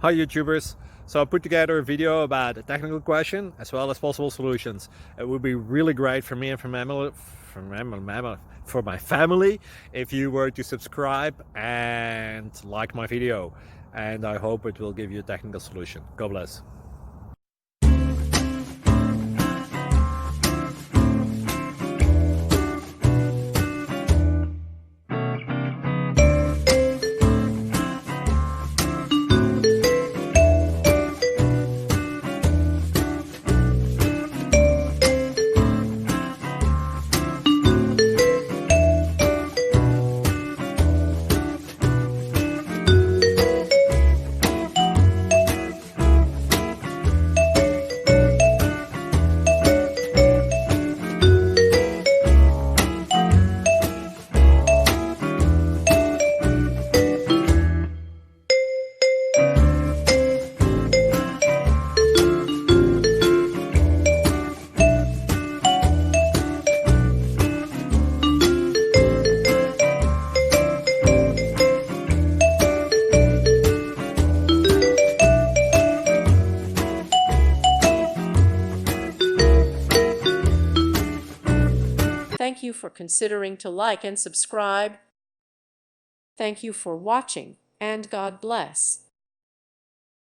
Hi YouTubers! So I put together a video about a technical question as well as possible solutions. It would be really great for me and for my family if you were to subscribe and like my video, and I hope it will give you a technical solution. God bless. Thank you for considering to like and subscribe. Thank you for watching, and God bless.